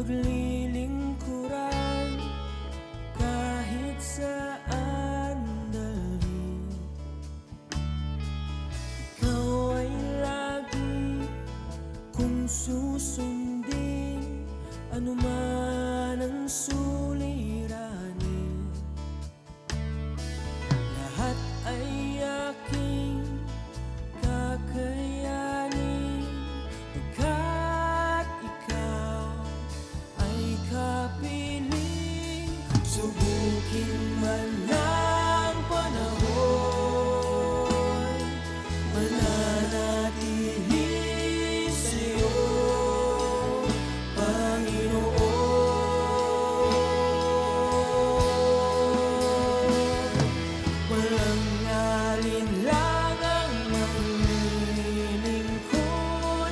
paglilingkuran kahit saan dalhin. Ikaw ay lagi kung susundin, anuman ang suliranin. Lahat ay aking kakayanin, pagkat ikaw ay kapiling. Subukin man ng panahon, mananatili sa'yo, Panginoon. Walang alinlangang maglilingkod,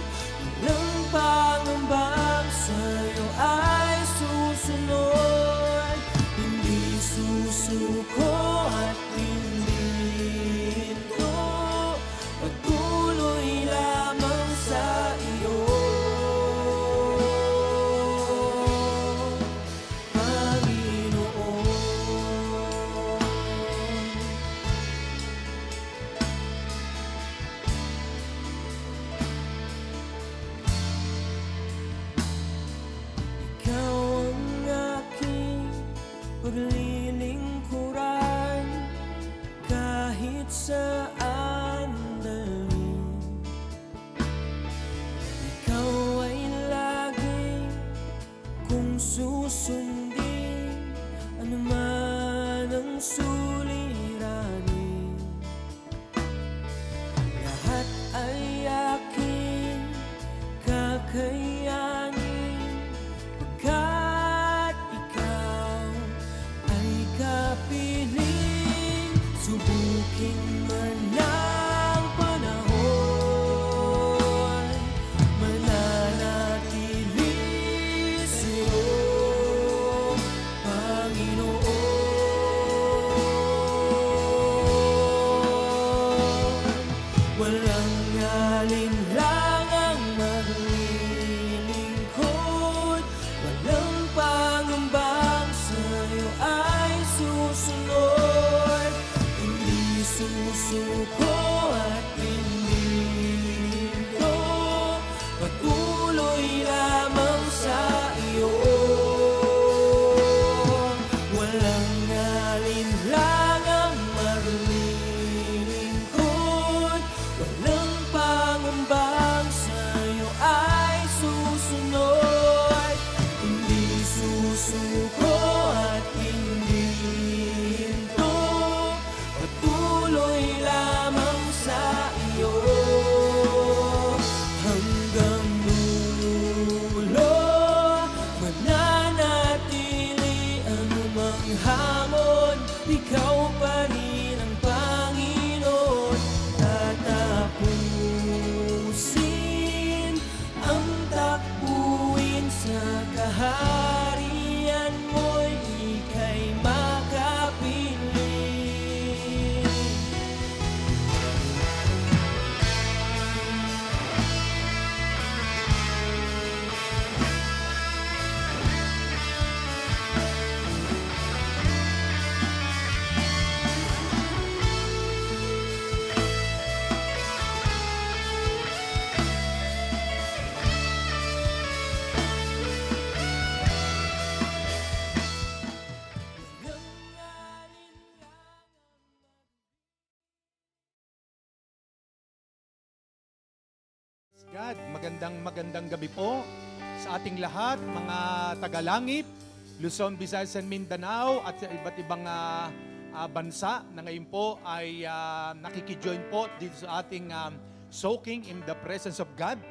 walang pangambang sa'yo ay susunod. Hindi susuko at hindi hinto, patuloy lamang sa iyo, Panginoon. Ikaw ang aking paglilingkuran kahit saan dalhin. Ikaw ay lagi kung susundin, anuman ang suliranin. Lahat ay aking kakayanin, pagkat ikaw ay kapiling. Subukin man ng panahon, mananatili sa'yo, Panginoon. Walang alinlangang maglilingkod, walang pangambang sa'yo ay susunod. Hindi susuko at hindi hinto, patuloy lamang sa iyo. Walang alinlangang maglilingkod, walang pangambang sa'yo ay susunod. Hindi susuko at hindi hinto, patuloy lamang sa iyo, hanggang dulo. Mananatili anumang hamon, ikaw pa rin ang Panginoon. Tatapusin ang takbuhin sa kaharian mo'y ika'y makapiling. God, magandang gabi po sa ating lahat, mga tagalangit, Luzon, Visayas, and Mindanao at sa iba't ibang bansa na ngayon po ay nakikijoin po dito sa ating soaking in the presence of God.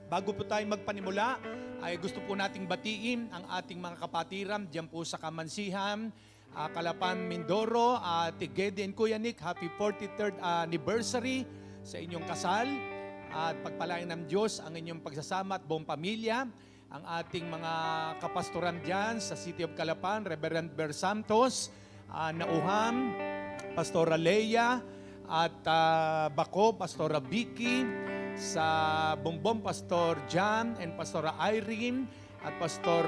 Bago po tayo magpanimula, ay gusto po nating batiin ang ating mga kapatiran diyan po sa Kamansihan, Calapan, Mindoro, Tigede and Kuya Nick. Happy 43rd anniversary sa inyong kasal. At pagpalain ng Diyos ang inyong pagsasama at buong pamilya. Ang ating mga kapastoran dyan sa City of Calapan, Reverend Ber Santos, Nauham, Pastora Leia, at Bako, Pastora Vicky, sa Bombom, Pastor John and Pastora Irene, at Pastor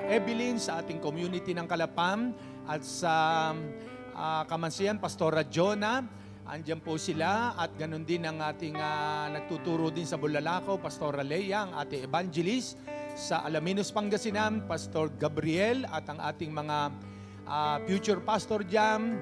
Evelyn sa ating community ng Kalapam, at sa Kamansiyan, Pastora Jonah. Andiyan po sila, at ganun din ang ating nagtuturo din sa Bulalakaw, Pastora Leia, ang ating evangelist. Sa Alaminos, Pangasinan, Pastor Gabriel, at ang ating mga future pastor dyan,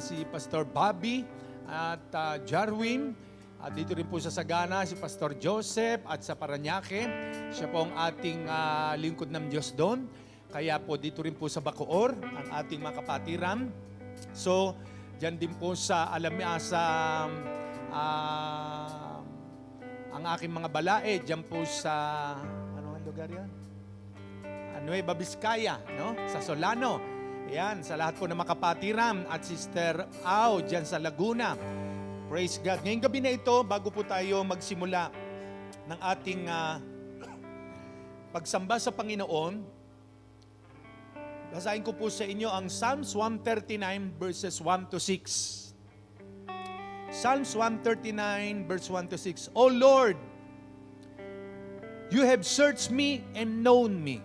si Pastor Bobby at Jarwin. At dito rin po sa Sagana, si Pastor Joseph, at sa Paranaque, siya po ang ating lingkod ng Diyos doon. Kaya po dito rin po sa Bacoor, ang ating mga kapatiran. So, dyan din po sa ang aking mga balae, dyan po sa, ano ang lugar yan? Nueva Vizcaya, no? Sa Solano. Ayan, sa lahat po ng makapatiran, at Sister Au, dyan sa Laguna. Praise God. Ngayong gabi na ito, bago po tayo magsimula ng ating pagsamba sa Panginoon, basahin ko po sa inyo ang Psalms 139 verses 1 to 6. Psalms 139 verse 1 to 6. O Lord, you have searched me and known me.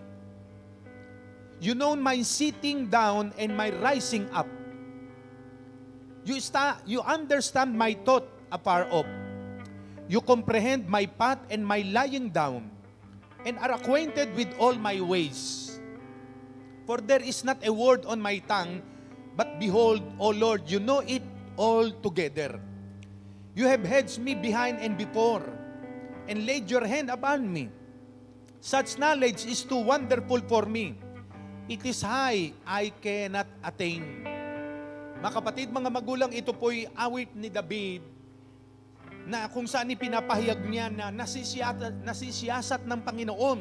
You know my sitting down and my rising up. You understand my thought afar off. You comprehend my path and my lying down, and are acquainted with all my ways. For there is not a word on my tongue, but behold, O Lord, you know it all together. You have hedged me behind and before, and laid your hand upon me. Such knowledge is too wonderful for me. It is high, I cannot attain. Mga kapatid, mga magulang, ito po'y awit ni David na kung saan ipinapahayag niya na nasisiyasat ng Panginoon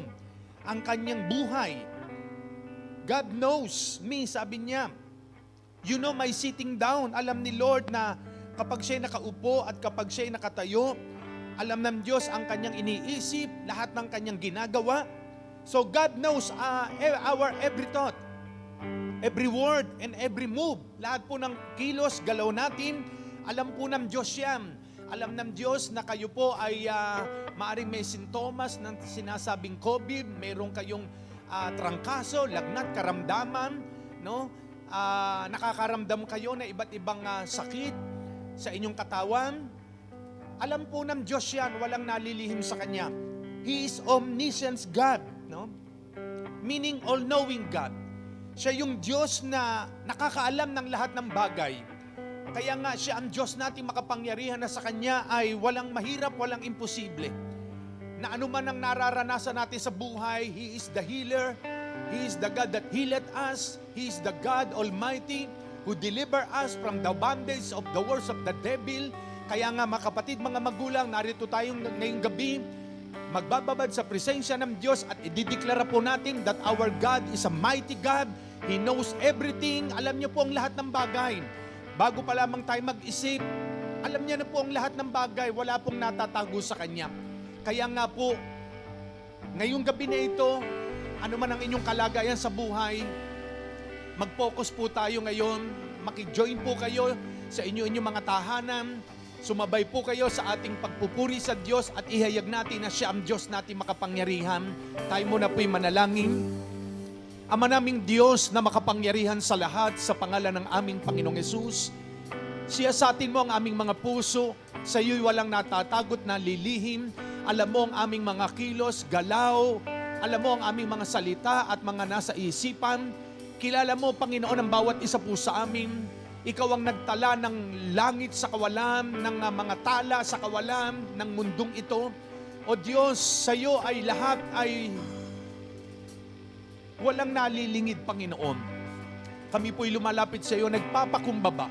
ang kanyang buhay. God knows me, sabi niya. You know my sitting down. Alam ni Lord na kapag siya'y nakaupo at kapag siya'y nakatayo, alam ng Diyos ang kanyang iniisip, lahat ng kanyang ginagawa. So God knows our every thought, every word, and every move. Lahat po ng kilos, galaw natin, alam po ng Diyos yan. Alam ng Diyos na kayo po ay maaring may sintomas ng sinasabing COVID, mayroong kayong trangkaso, lagnat, karamdaman, no? Nakakaramdam kayo na iba't ibang sakit sa inyong katawan. Alam po ng Diyos yan, walang nalilihim sa Kanya. He is omniscient God, no? Meaning all-knowing God. Siya yung Diyos na nakakaalam ng lahat ng bagay. Kaya nga siya ang Diyos nating makapangyarihan na sa Kanya ay walang mahirap, walang imposible. Na anuman ang nararanasan natin sa buhay, He is the healer. He is the God that healeth us. He is the God Almighty who deliver us from the bondage of the works of the devil. Kaya nga mga kapatid, mga magulang, narito tayong ngayong gabi, magbababad sa presensya ng Diyos at idideklara po natin that our God is a mighty God. He knows everything. Alam niyo po ang lahat ng bagay. Bago pa lamang tayo mag-isip, alam niya na po ang lahat ng bagay. Wala pong natatago sa Kanya. Kaya nga po, ngayong gabi na ito, ano man ang inyong kalagayan sa buhay, mag-focus po tayo ngayon. Maki-join po kayo sa inyong mga tahanan. Sumabay po kayo sa ating pagpupuri sa Diyos at ihayag natin na siya ang Diyos natin makapangyarihan. Tayo muna po'y manalangin. Ama naming Diyos na makapangyarihan sa lahat, sa pangalan ng aming Panginoong Hesus, siyasatin mo ang aming mga puso, sa iyo'y walang natatagot na lilihim. Alam mo ang aming mga kilos, galaw, alam mo ang aming mga salita at mga nasa isipan. Kilala mo, Panginoon, ang bawat isa po sa amin. Ikaw ang nagtala ng langit sa kawalan, ng mga tala sa kawalan, ng mundong ito. O Diyos, sa iyo ay lahat ay walang nalilingid, Panginoon. Kami po'y lumalapit sa iyo, nagpapakumbaba.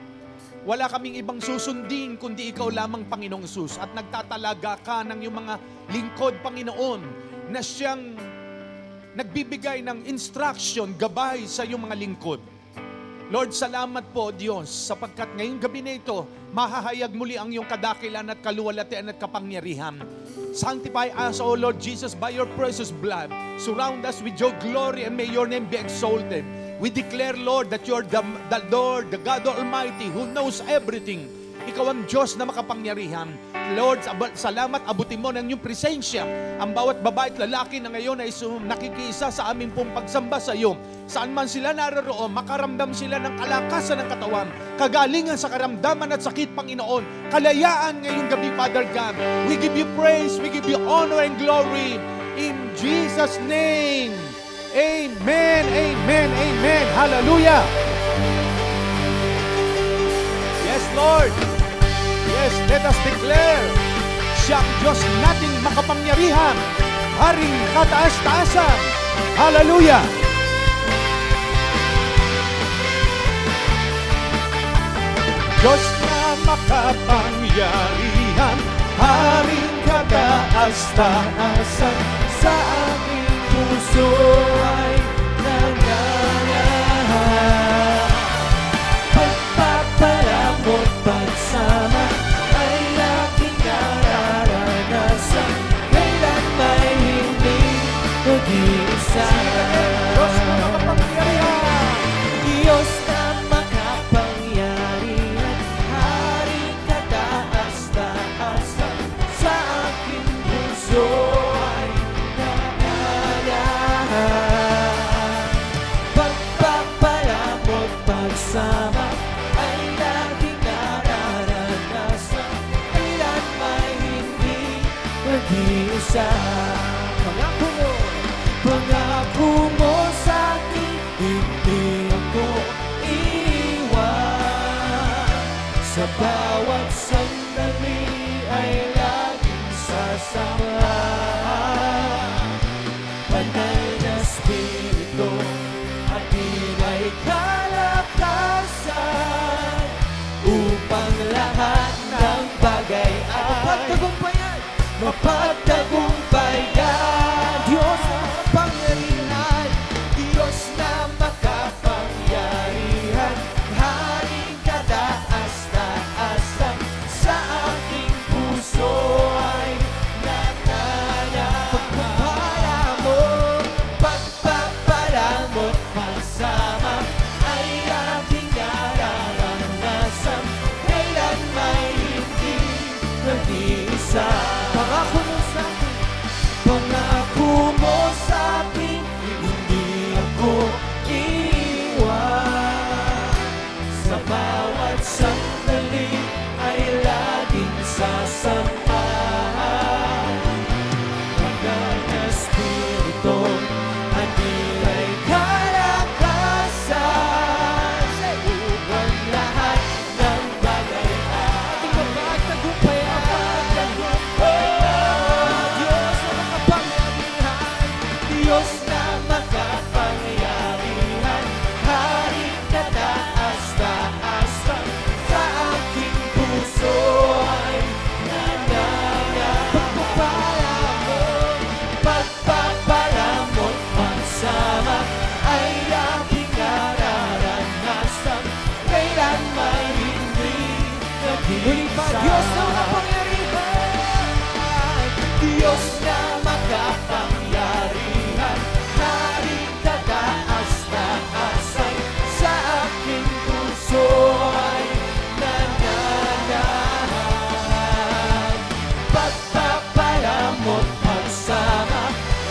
Wala kaming ibang susundin, kundi ikaw lamang, Panginoong Sus. At nagtatalaga ka ng iyong mga lingkod, Panginoon, na siyang nagbibigay ng instruction, gabay sa iyong mga lingkod. Lord, salamat po, Diyos, sapagkat ngayong gabi na ito, mahahayag muli ang iyong kadakilan at kaluwalhatian at kapangyarihan. Sanctify us, O Lord Jesus, by your precious blood. Surround us with your glory and may your name be exalted. We declare, Lord, that you're the Lord, the God Almighty, who knows everything. Ikaw ang Diyos na makapangyarihan. Lord, salamat, abutin mo ng iyong presensya ang bawat babae at lalaki na ngayon ay nakikiisa sa aming pong pagsamba sa iyo. Saan man sila naroroon, makaramdam sila ng kalakasan ng katawan, kagalingan sa karamdaman at sakit, Panginoon. Kalayaan ngayong gabi, Father God. We give you praise, we give you honor and glory. In Jesus' name. Amen, amen, amen. Hallelujah. Yes, Lord. Yes, let us declare, siya ang Diyos nating makapangyarihan, Haring kataas-taasan. Hallelujah! Diyos na makapangyarihan, Haring kataas-taasan, Sa aking puso ay nananahan. Pagpapalamot pagsama ay aking nararanasan. Kailan may hindi nag-iisa. Diyos na makapangyarihan. Diyos na makapangyarihan, Haring kataas-taasan, sa aking puso ay nananahan. Pagpapalamot pagsama ay laging nararanasan. Kailan may hindi nag-iisa. Pangako mo sa'kin, hindi ako iiwan. Sa bawat sandali ay laging sasama. Banal na Espiritu at tibay kalakasan, upang lahat ng bagay ay mapagtagumpayan. Diyos na makapangyarihan, Diyos na makapangyarihan, Haring kataas-taasan, sa aking puso ay nananahan. Pagpapalamot pagsama ay aking nararanasan. Kailan may hindi nag-iisa. Pangako mo sa'kin, hindi ako iiwan. Sa bawat sandali ay laging sasamahan. Banal na Espiritu at tibay kalakasan, upang lahat ng bagay ay mapagtagumpayan. Diyos na makapangyarihan, Haring kataas-taasan, sa aking puso ay nananahan. Pagpapalamot pagsama ay aking nararanasan. Kailan may hindi nag-iisa. Diyos na makapangyarihan, Diyos na makapangyarihan, Haring kataas-taasan, sa aking puso ay nananahan. Pagpapalamot pagsama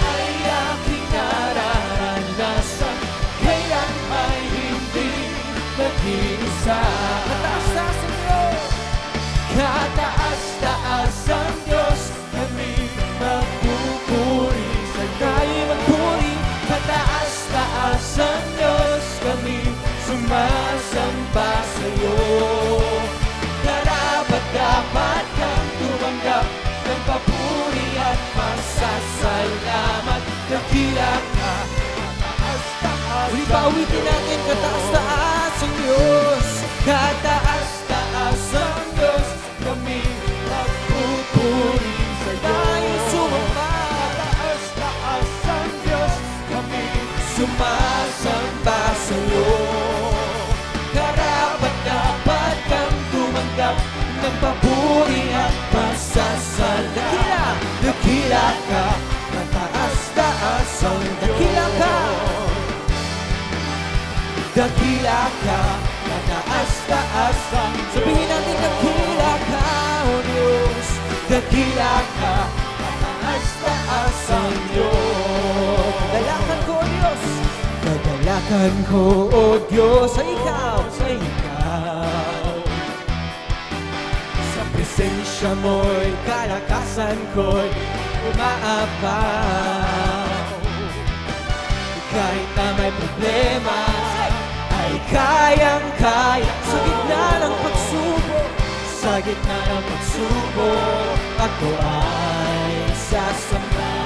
ay aking nararanasan. Kailan may hindi nag-iisa. Kataas-taasan Diyos, kami magpupuri. Sa tayo magpuri. Kataas-taasan Diyos, kami sumasamba sa'yo. Karapat-dapat kang tumanggap ng papuri at pasasalamat. Dakila ka, kataas-taasan. Uli pa awitin natin, kataas-taasan Diyos. Kataas-taasan Diyos, kami magpupuri sa tayo sumamba. Kataas-taasan Diyos, kami sumasamba sa'yo. Karapat-dapat kang tumanggap ng papuri at pasasalamat. Dakila ka, kataas-taasan Diyos. Dakila ka, kataas-taasan taas-taas. Sabihin natin dakila ka, O Diyos, dakila ka, taas-taas ang Diyos. Dalakan ko, O Diyos, dadalakan ko, O Diyos, sa ikaw, sa ikaw. Sa presensya mo'y kalakasan ko'y umaapaw. Kahit na may problema ay kayang-kaya. Sa gitna ng pagsubok, sa gitna ng pagsubok, ako ay sasamba,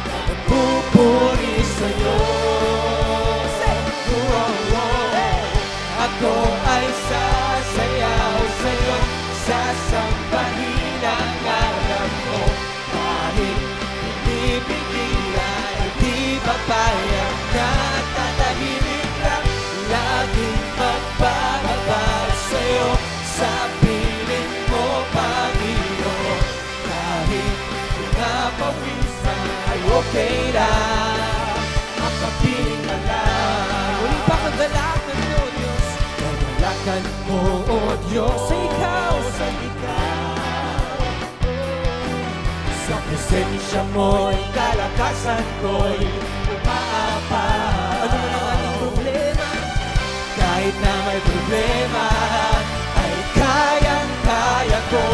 magpupuri sa'yo. Ako ay sasayaw sa'yo, sasambahin ang ngalan mo. Kahit hindi pigilan, hindi papayag na tatahimik lang, laging magbababa sa'yo. Sa piling mo, Panginoon, kahit pinapawisan ay okay lang, makapiling ka lang. Muli pa kagalakan mo, Diyos, kagalakan mo, O Diyos, sa ikaw, sa ikaw. Sa presensya mo'y kalakasan ko'y umaapaw. Ano man ang ating problema, kahit na may problema, ay kayang-kaya ko.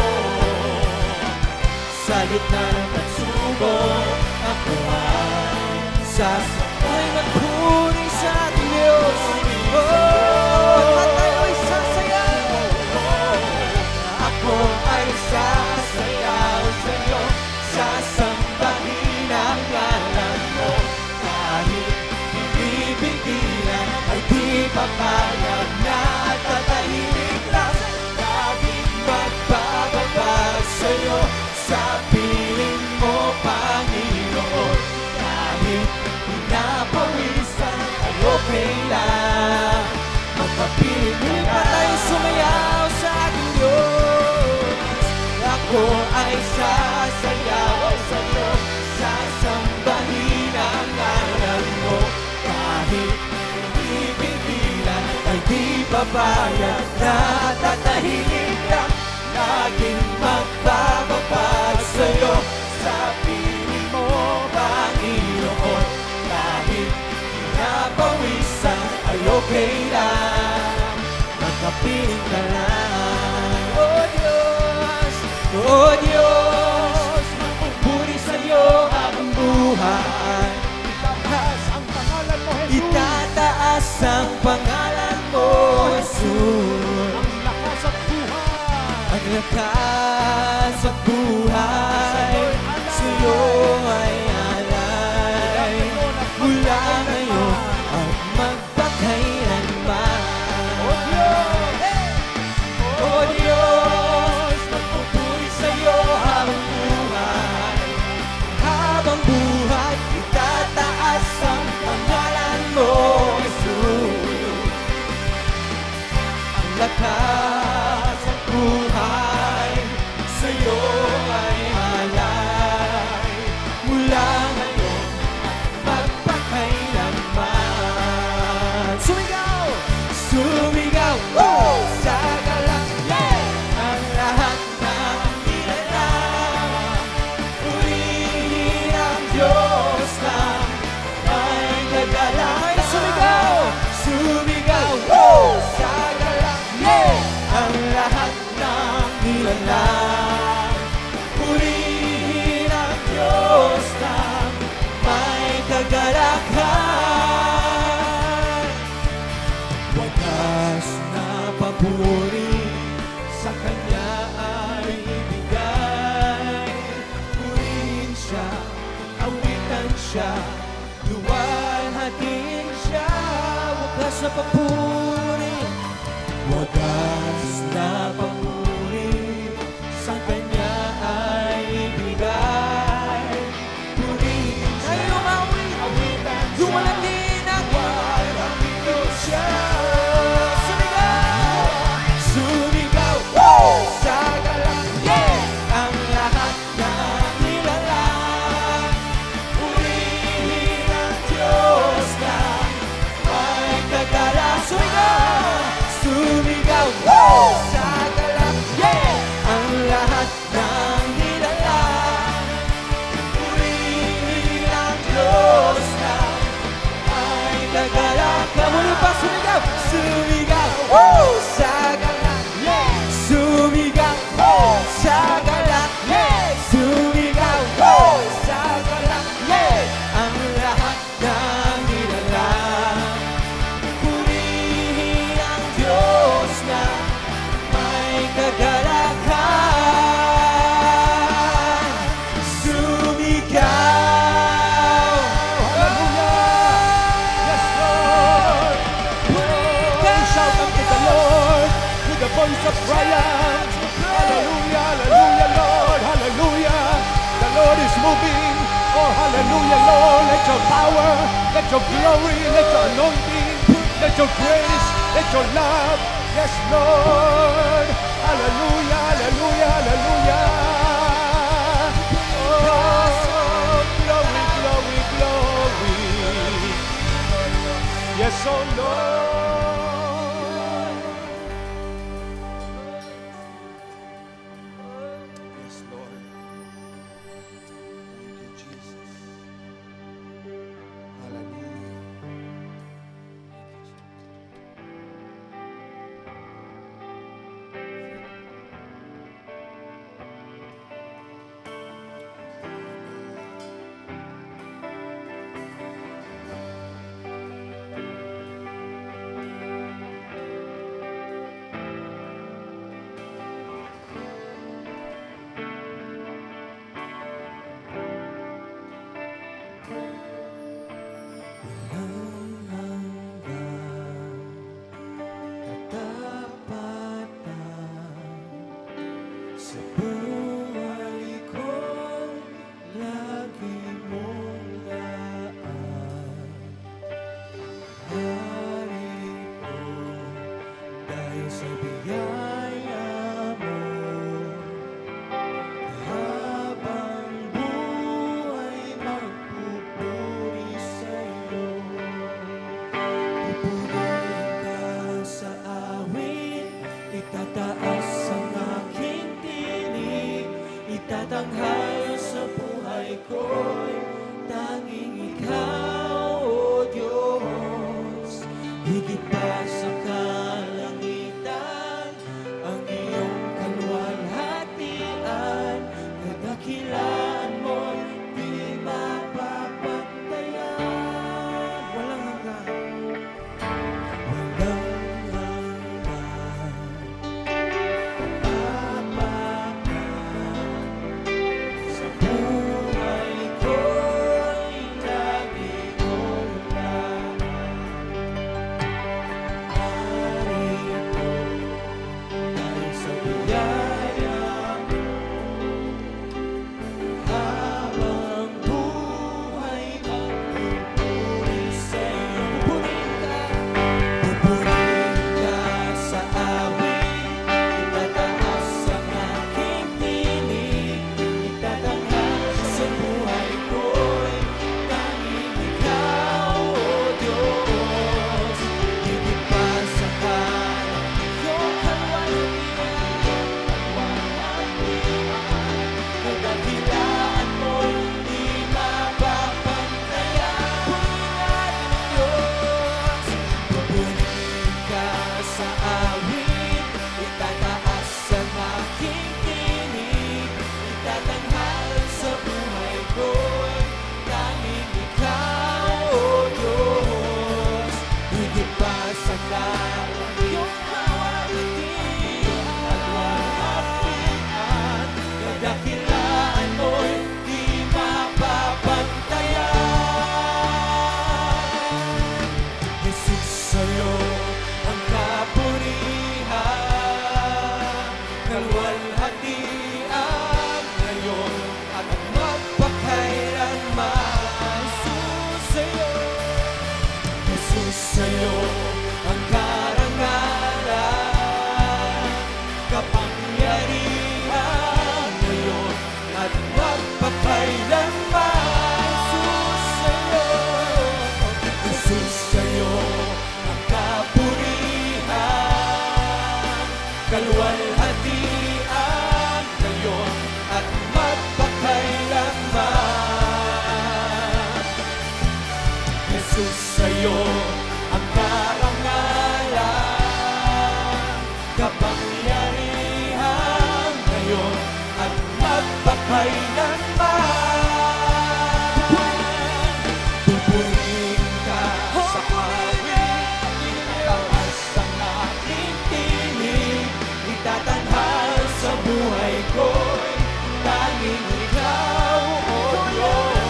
Sa gitna ng pagsubok, ako ay sasabay magpuri sa ating Diyos. At tayo'y sasayaw. Ako ay sasayaw sa'yo, sasambahin ang ngalan mo. Kahit hindi pigilan, ay di papayag na tatahimik lang, laging magbababa sa'yo. Sa piling mo, Panginoon, kahit pinapawisan ay okay lang, magpapiling ka lang. Pa tayo sumayaw sa ating Diyos. Ako ay sasayaw sa'yo, sasambahin ang ngalan mo. Kahit hindi pigilan, ay di papayag na tatahimik lang, laging magbababa sa'yo. Sa piling mo, Panginoon, kahit pinapawisan ay okay lang, magkapiling ka lang. O Diyos, O Diyos, magpupuri sa'yo ang buhay. Itataas ang pangalan mo, Jesus. Itataas ang pangalan mo, Jesus. Ang lakas at buhay. Ang lakas at buhay sa'yo ay alay, mula ngayon at magpakailanman. O Diyos, magpupuri sa'yo habang buhay. Habang buhay, itataas ang pangalan mo, Jesus. Ang lakas at buhay sa'yo ay alay, mula ngayon magpakailanman. Sumigaw! Sumigaw! Oh! Sa galang, yeah! Ang lahat ng nilalang, purihin ang Diyos na may kagalang. Sumigaw! Sumigaw! Oh! Sa galang, yeah! Ang lahat ng nilalang, purihin ang Diyos na may kagalakan. Wagas na papuri sa Kanya ay ibigay. Purihin siya, awitan siya, luwalhatin siya. Wagas na papuri, wagas na papuri sa Kanya ay ibigay. Purihin siya, awitan siya, luwalhatin siya. Sumigaw! Sumigaw! Woo! Sa galang, yeah! Ang lahat ng nilalang, purihin ang Diyos na may kagalang. Sumigaw! kagalakan. Muli pa sumigaw, sumigaw, woo! Sa galak, yeah! Sumigaw, woo! Sa galak, yeah! Sumigaw, woo! Sa galak, yeah! Ang lahat ng nilalang, purihin ang Diyos na may kagalakan. Sumigaw. Voice of triumph. Hallelujah, hallelujah, Lord, hallelujah. The Lord is moving. Oh, hallelujah, Lord. Let your power, let your glory, let your anointing, let your grace, let your love. Yes, Lord. Hallelujah, hallelujah, hallelujah. Oh, glory, glory, glory. Yes, oh Lord. Tatanghal sa buhay ko'y tanging ikaw, O Diyos. Higit pa sa kalangitan, iyo ang karangalan, kapangyarihan ngayon at magpakailanman. Pupurihin ka sa awit, itataas ang aking tinig, itatanghal sa buhay ko'y tanging ikaw, O Diyos.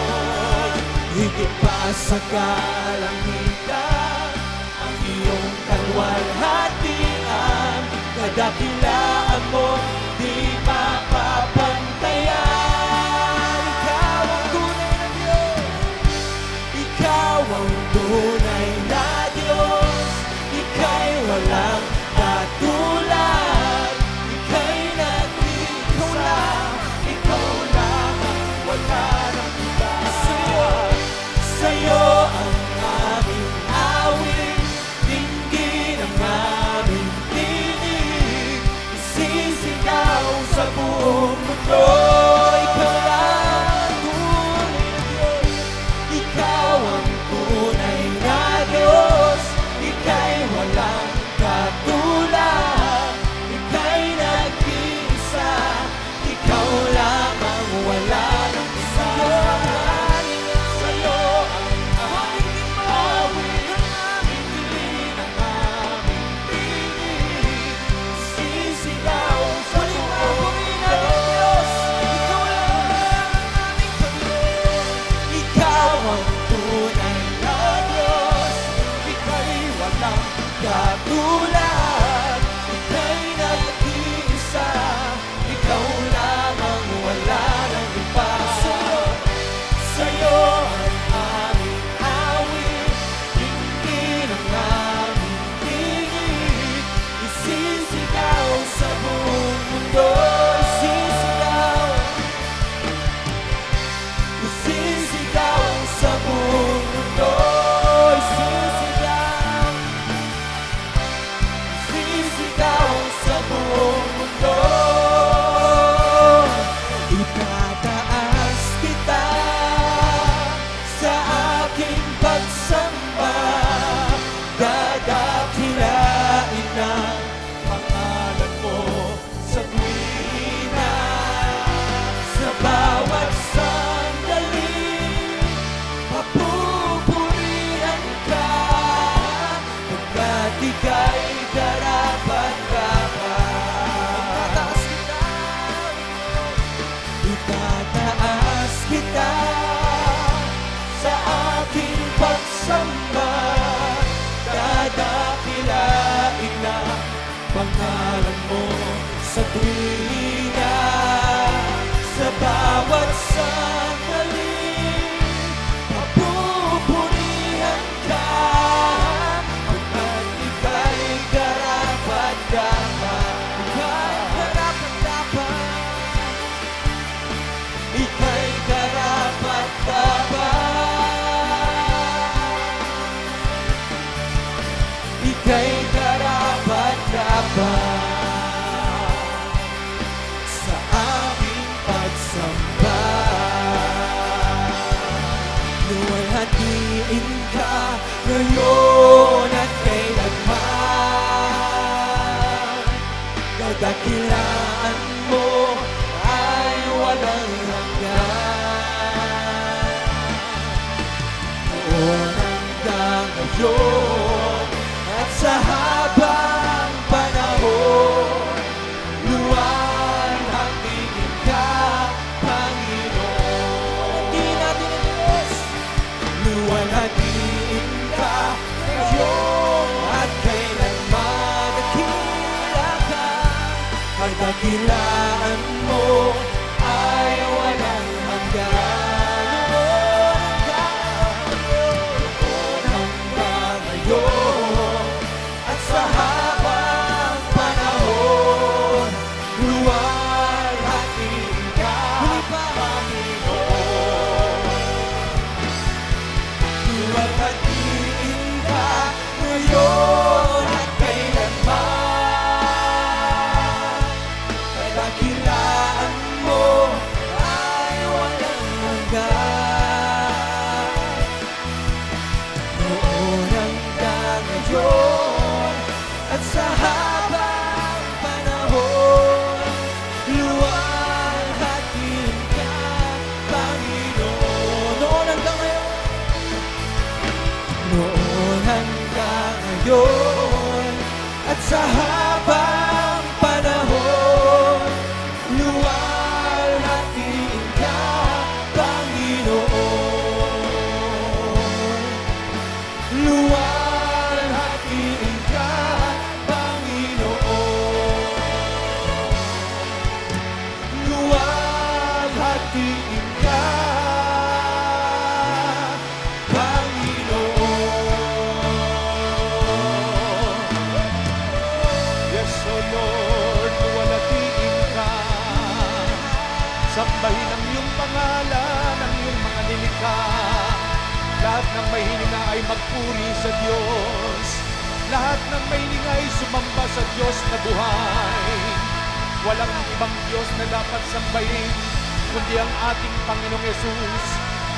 Higit pa sa kalangitan, ang iyong kalwalhatian, kadakilaan mo di mapapantayan. Ikaw ang tunay na Diyos, ikaw ang tunay na Diyos, ika'y walang katulad, ika'y nag-iisa, ikaw lamang, wala nang iba. Sa'yo ang aming awit, dinggin ang aming tinig, isisigaw sa buong mundo. Ikaw lang tunay na Diyos, ikaw ang tunay na Diyos, ika'y walang katulad, ika'y nag-iisa, ikaw lamang, wala nang isa. Sa'yo ang aming awit, dinggin ang aming tinig, isisigaw sa buong mundo. Ikaw lang ang aming Panginoon, ikaw ang tunay na Diyos, ika'y walang katulad, ika'y nag-iisa, ikaw lamang, wala nang iba. Sa'yo ang aming awit, dinggin ang aming tinig, isisigaw sa buong mundo. Isisigaw sa buong mundo. Isisigaw sa buong mundo. Itataas kita sa aking pagsamba, dadakilain ang pangalan mo sa tuwina, sa bawat sandali, papupurihan ka, pagkat ika'y karapat-dapat. Itataas kita sa aking pagsamba, dadakilain na pangalan mo sa tuwina, sa bawat sandali, papupurihan ka, pagkat ika'y karapat-dapat. Ika'y karapat-dapat, ika'y karapat-dapat, ika'y karapat-dapat sa aking pagsamba. Luwalhatiin ka ngayon at kailanman, kadakilaan mo ay walang hanggan. Noon hanggang ngayon at sa habang panahon, luwalhatiin ka, Panginoon. Di natin ang Diyos, luwalhatiin ka ngayon at kailanman, dakila ka, kadakilaan mo ay walang hanggan. Noon hanggang ngayon at sa habang panahon, luwalhatiin ka, Panginoon. Luwalhatiin ka ngayon at kailanman, kadakilaan ngayon at sa habang panahon, luwalhatiin ka, Panginoon. Noon hanggang ngayon, noon hanggang ngayon, at sa habang panahon, luwalhatiin ka, Panginoon. Luwalhatiin ka, Panginoon. Luwalhatiin ka, Panginoon. Yes, O Lord, luwalhatiin ka. Sambahin ang iyong pangalan, ang iyong mga nilikha. Lahat ng may hininga ay magpuri sa Diyos. Lahat ng may hininga ay sumamba sa Diyos na buhay. Walang ibang Diyos na dapat sambahin, kundi ang ating Panginoong Yesus.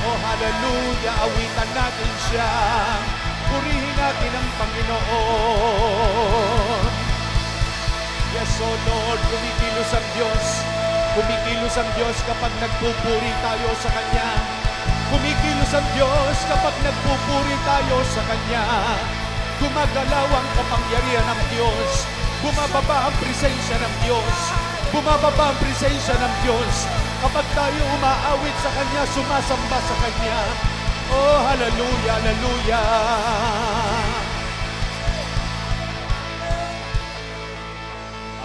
Oh, hallelujah, awitan natin siya. Purihin natin ang Panginoon. Yes, O Lord, kumikilos ang Diyos. Kumikilos ang Diyos kapag nagpupuri tayo sa Kanya. Kumikilos ang Diyos kapag nagpupuri tayo sa Kanya. Gumagalaw ang kapangyarihan ng Diyos. Bumababa ang presensya ng Diyos. Bumababa ang presensya ng Diyos. Kapag tayo umaawit sa Kanya, sumasamba sa Kanya. Oh, hallelujah, hallelujah.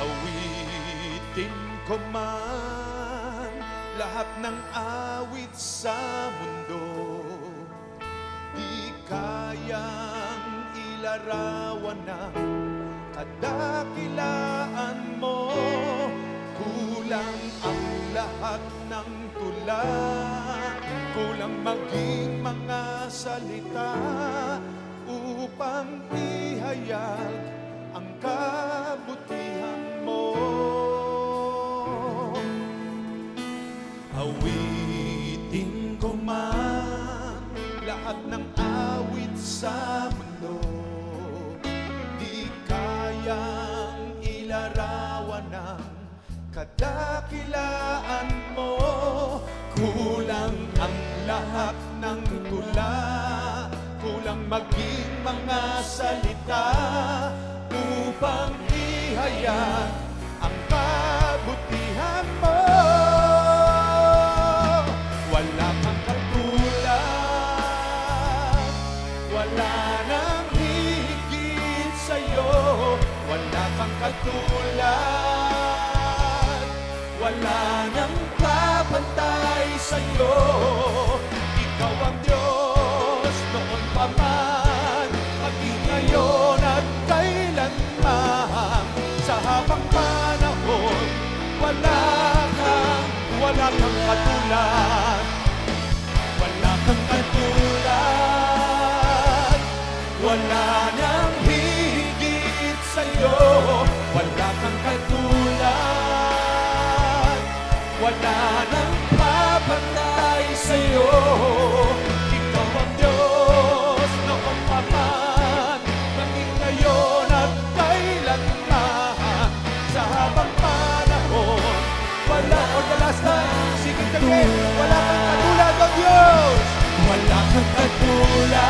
Awitin ko man lahat ng awit sa mundo, di kayang ilarawan ng kadakilaan mo. Kulang ang lahat ng tula, kulang maging mga salita upang ihayag ang kabutihan mo. Awitin ko man lahat ng awit sa mundo, di kayang ilarawan ng kadakilaan mo. Kulang ang lahat ng tula, kulang maging mga salita upang ihayag ang kabutihan mo. Wala kang katulad, wala nang higit sa'yo. Wala kang katulad, wala nang papantay sa'yo. Ikaw ang Diyos noon pa man, maging ngayon at kailanman. Sa habang panahon, wala kang katulad. Wala kang katulad, wala nang higit sa'yo. Wala kang katulad, wala nang papantay sa'yo. Ikaw ang Diyos noon pa man, maging ngayon at kailanman. Sa habang panahon, wala o the last time, sing it again. Wala kang katulad, O Diyos. Wala kang katulad,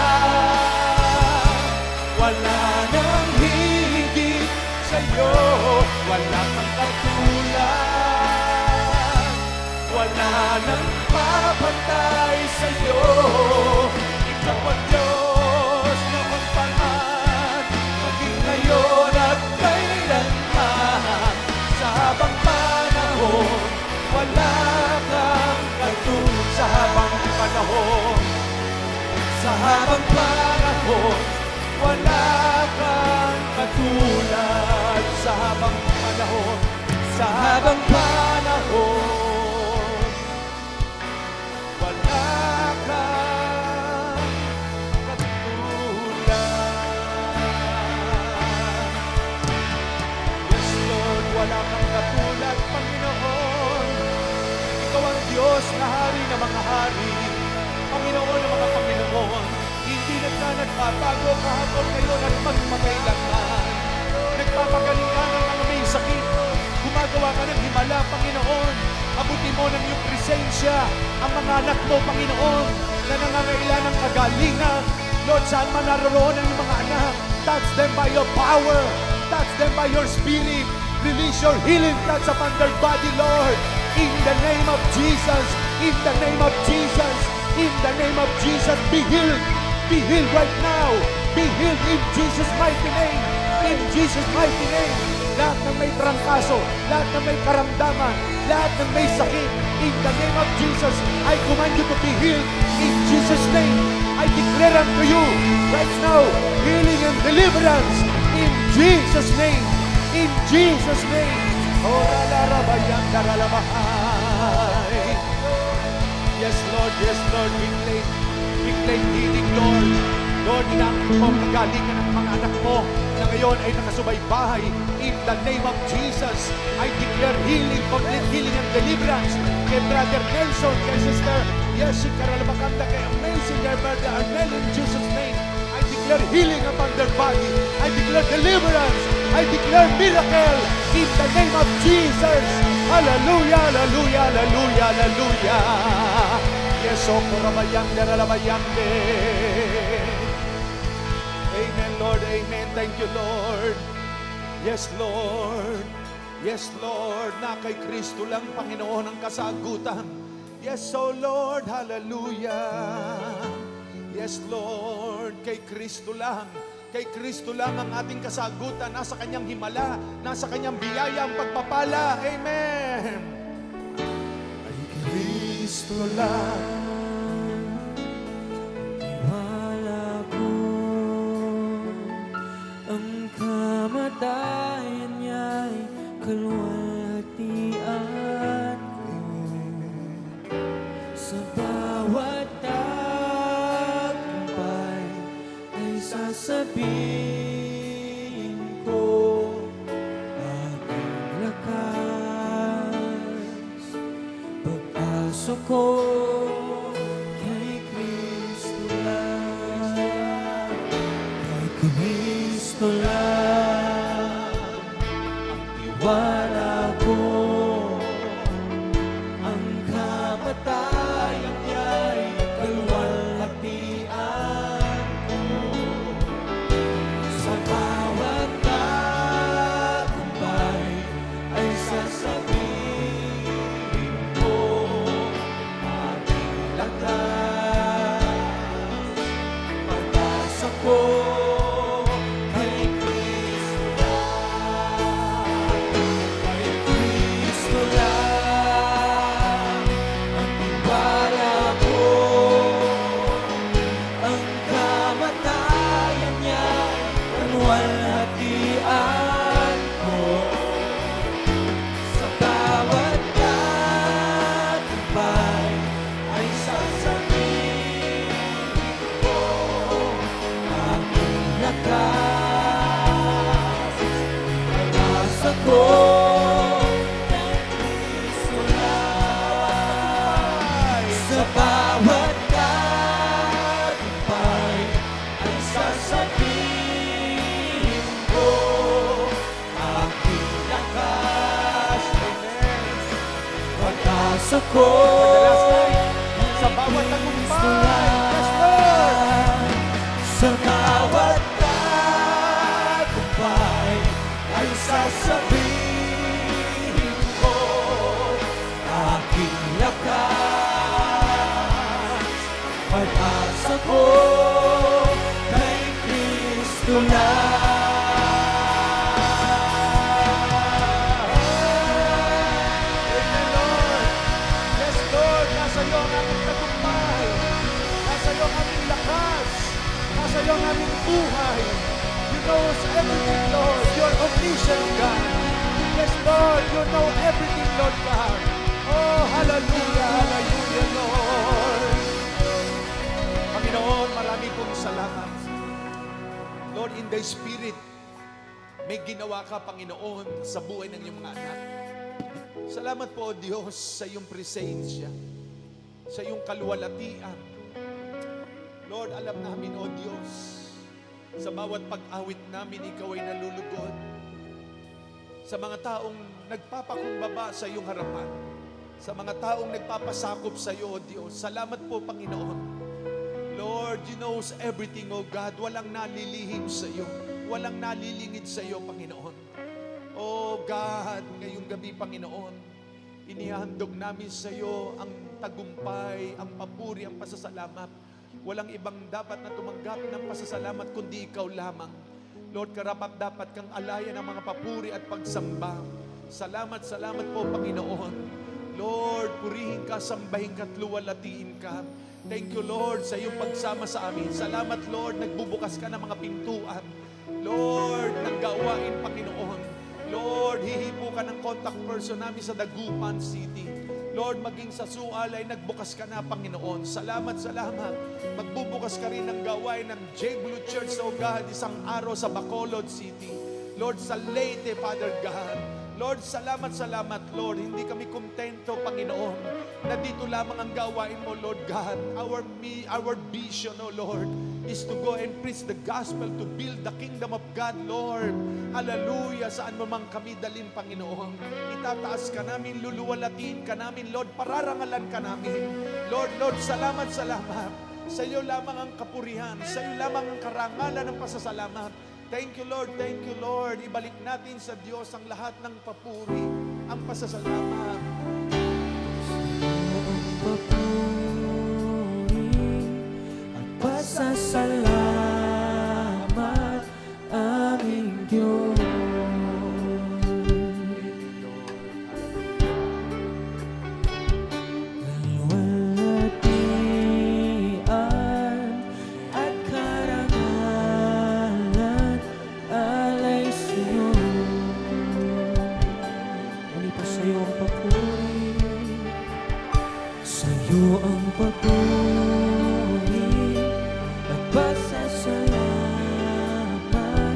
wala nang higit sa'yo. Wala kang katulad, wala nang papantay sa'yo. Ikaw ang Diyos noon pa man, maging ngayon at kailanman. Sa habang panahon, wala kang katulad. Sa habang panahon, sa habang panahon, wala kang katulad. Sa habang panahon, sa habang panahon, wala kang katulad. Yes, Lord, wala kang katulad, Panginoon. Ikaw ang Diyos na hari ng mga hari, Panginoon ng mga Panginoon. Hindi nagbabago kahapon, ngayon at magpakailanman. Nagpapagaling ka ng mga may sakit. Gumagawa ka ng himala, Panginoon. Abuti mo ng iyong presensya ang mga anak mo, Panginoon, na nangangailangan ng kagalingan. Lord, saan man naroon ang iyong mga anak, touch them by your power, touch them by your spirit. Release your healing touch upon their body, Lord. In the name of Jesus, in the name of Jesus, in the name of Jesus, be healed. Be healed right now. Be healed in Jesus' mighty name. In Jesus' mighty name. Lahat ng may trangkaso, lahat ng may karamdaman, lahat ng may sakit, in the name of Jesus, I command you to be healed. In Jesus' name, I declare unto you right now, healing and deliverance. In Jesus' name. In Jesus' name. Yes, Lord. Yes, Lord. We claim healing, Lord. Lord, inaangkin mo ang kagalingan ng mga anak mo na ngayon ay nakasubaybahay. In the name of Jesus, I declare healing, complete healing and deliverance kay Brother Nelson, kay Sister Jessica Ralabacanda, kay Amazing Brother Arnel, in Jesus' name. I declare healing upon their body. I declare deliverance. I declare miracle in the name of Jesus. Hallelujah, hallelujah, hallelujah, hallelujah. Yes, o kurabayande, ralabayande. Amen, Lord. Amen. Thank you, Lord. Yes, Lord. Yes, Lord. Na kay Kristo lang, Panginoon, ang kasagutan. Yes, oh Lord. Hallelujah. Yes, Lord. Kay Kristo lang. Kay Kristo lang ang ating kasagutan. Nasa Kanyang himala. Nasa Kanyang biyaya ang pagpapala. Amen. Kay Kristo lang. Kamatayan niya'y kalwalhatian ko. Sa bawat tagumpay ay sasabihin ko, aking lakas. Pagpasok ko kay Kristo lang, kay Kristo lang. Wala ko ang kamatayan niya'y kalwalhatian ko. Sa bawat tagumpay ay sasabihin ko, aking lakas. Pag-asa ko ako sa bawat tagumpay. Yes, Lord. Sa bawat tagumpay ay sasabihin ko, aking lakas. Pag-asa ko kay Kristo lang. Sa iyo ang aming buhay. You know everything, Lord. You are omniscient, God. Yes, Lord. You know everything, Lord God. Oh, hallelujah, hallelujah, Lord. Panginoon, marami pong salamat. Lord, in the Spirit, may ginawa ka, Panginoon, sa buhay ng iyong mga anak. Salamat po, Diyos, sa iyong presensya, sa iyong kaluwalhatian. Lord, alam namin, O Diyos, Sa bawat pag-awit namin, ikaw ay nalulugod. Sa mga taong nagpapakumbaba sa iyong harapan, sa mga taong nagpapasakop sa iyo, O Diyos, salamat po, Panginoon. Lord, you knows everything, O God. Walang nalilihim sa iyo. Walang nalilingid sa iyo, Panginoon. O God, ngayong gabi, Panginoon, inihandog namin sa iyo ang tagumpay, ang papuri, ang pasasalamat. Walang ibang dapat na tumanggap ng pasasalamat kundi ikaw lamang. Lord, karapat-dapat kang alayan ng mga papuri at pagsamba. Salamat, salamat po, Panginoon. Lord, purihin ka, sambahin ka at luwalatiin ka. Thank you, Lord, sa iyong pagsama sa amin. Salamat, Lord, nagbubukas ka ng mga pintuan. Lord, ng gawain, Panginoon. Lord, hihipo ka ng contact person namin sa Dagupan City. Lord, maging sa Sual ay nagbukas ka na, Panginoon. Salamat, salamat. Magbubukas ka rin ng gawain ng J. Blue Church, O God, isang araw sa Bacolod City. Lord, sa Leyte, Father God. Lord, salamat, salamat, Lord. Hindi kami kontento, Panginoon, na dito lamang ang gawain mo, Lord God. Our vision, O Lord, is to go and preach the gospel, to build the kingdom of God, Lord. Hallelujah, saan mo mang kami dalhin, Panginoon. Itataas ka namin, luluwalatiin ka namin, Lord, pararangalan ka namin. Lord, salamat, salamat. Sa iyo lamang ang kapurihan, sa iyo lamang ang karangalan ng pasasalamat. Thank you, Lord. Thank you, Lord. Ibalik natin sa Diyos ang lahat ng papuri, ang pasasalamat. Pasasalamat aming Diyos. Kalwalhatian at karangalan alay sa iyo. Muli pa sa iyo ang papuri, sa iyo ang papuri. Pasasalamat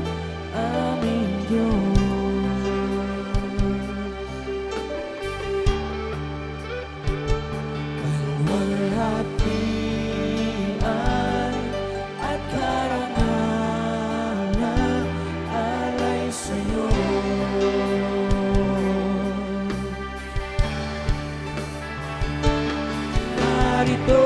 aming Diyos. Kalwalhatian at karangalan alay sa iyo. Narito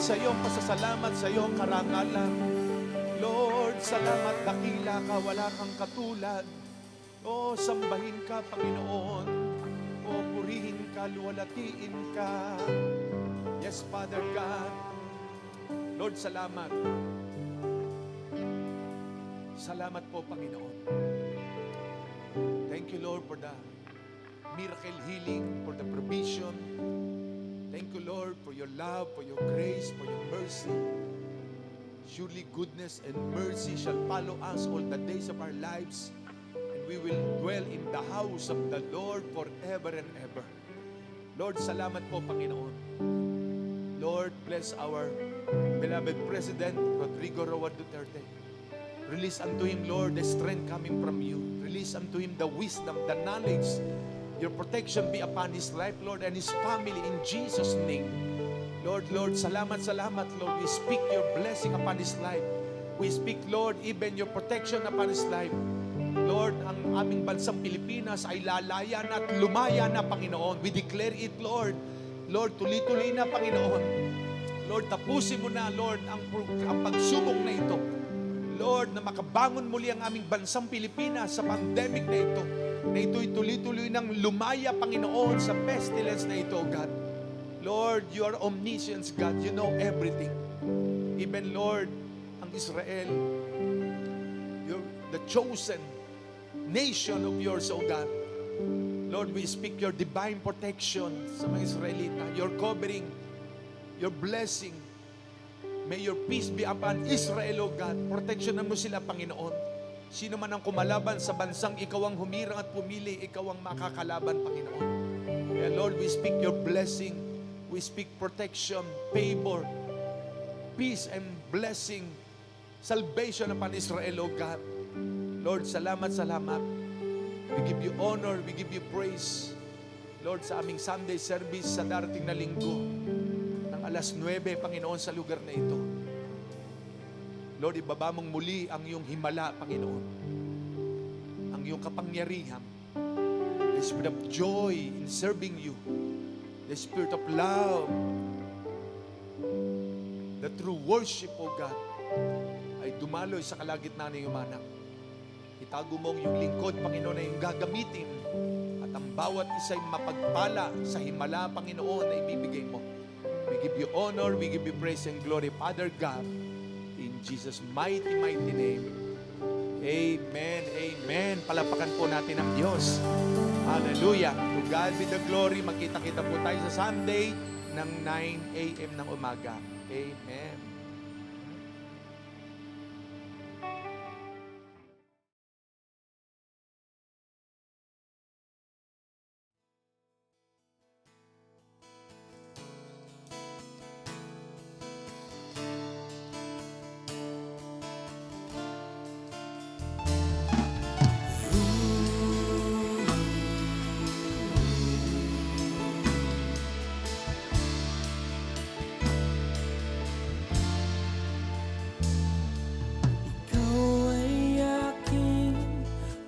Sa pasasalamat sa iyo, karangalan. Lord, salamat, dakila ka, wala kang katulad. O, sambahin ka, Panginoon. O, purihin ka, luwalatiin ka. Yes, Father God. Lord, salamat. Salamat po, Panginoon. Thank you, Lord, for the miracle healing, for the provision. Thank you, Lord, for your love, for your grace, for your mercy. Surely goodness and mercy shall follow us all the days of our lives, and we will dwell in the house of the Lord forever and ever. Lord, salamat po, Panginoon. Lord, bless our beloved President Rodrigo Roa Duterte. Release unto him, Lord, the strength coming from you. Release unto him the wisdom, the knowledge. Your protection be upon his life, Lord, and his family in Jesus' name. Lord, salamat, Lord. We speak your blessing upon his life. We speak, Lord, even your protection upon his life. Lord, ang aming bansang Pilipinas ay lalaya na at lumaya na, Panginoon. We declare it, Lord. Lord, tuloy-tuloy na, Panginoon. Lord, tapusin mo na, Lord, ang pagsubok na ito. Lord, na makabangon muli ang aming bansang Pilipinas sa pandemic na ito. Na ito'y tuloy-tuloy nang lumaya, Panginoon, sa pestilence na ito, God. Lord, you are omniscient, God. You know everything. Even, Lord, ang Israel, you're the chosen nation of yours, O God. Lord, we speak your divine protection sa mga Israelita, your covering, your blessing. May your peace be upon Israel, O God. Protectionan mo sila, Panginoon. Sino man ang kumalaban sa bansang ikaw ang humirang at pumili, ikaw ang makakalaban, Panginoon. Kaya Lord, we speak your blessing. We speak protection, favor, peace and blessing, salvation upon Israel, O God. Lord, salamat. We give you honor, we give you praise. Lord, sa aming Sunday service sa darating na linggo, ng alas 9, Panginoon, sa lugar na ito. Lord, ibaba mong muli ang iyong himala, Panginoon. Ang iyong kapangyarihan. The spirit of joy in serving you. The spirit of love. The true worship, O God, ay dumaloy sa kalagitnaan ng iyong anak. Itago mo ang iyong lingkod, Panginoon, na iyong gagamitin. At ang bawat isa'y mapagpala sa himala, Panginoon, na ibibigay mo. We give you honor, we give you praise and glory, Father God. In Jesus' mighty name. Amen, amen. Palapakan po natin ang Diyos. Hallelujah. To God be the glory. Magkita-kita po tayo sa Sunday ng 9 a.m. ng umaga. Amen.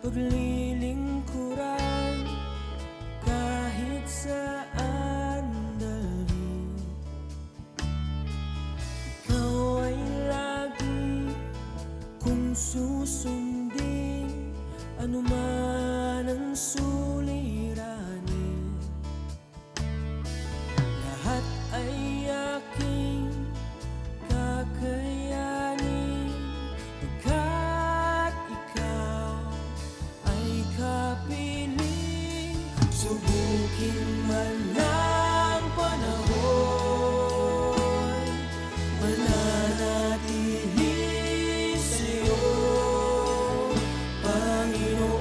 paglilingkuran kahit saan dalhin. Ikaw ay lagi kong susundin, anuman ang suliranin. Lahat ay aking kakayanin, pagkat ikaw ay kapiling. Subukin man ng panahon, mananatili sa'yo, Panginoon.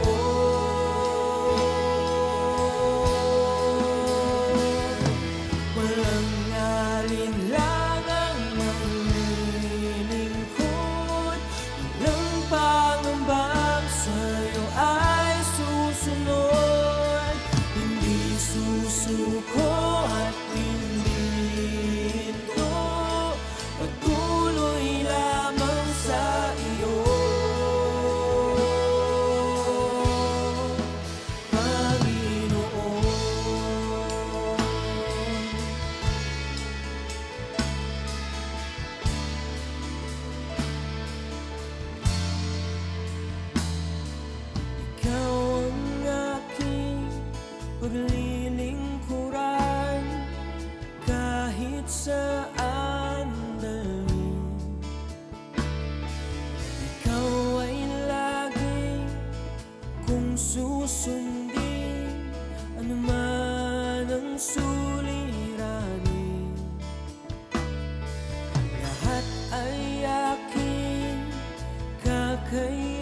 kong susundin anuman ang suliranin. Lahat ay aking kakayanin.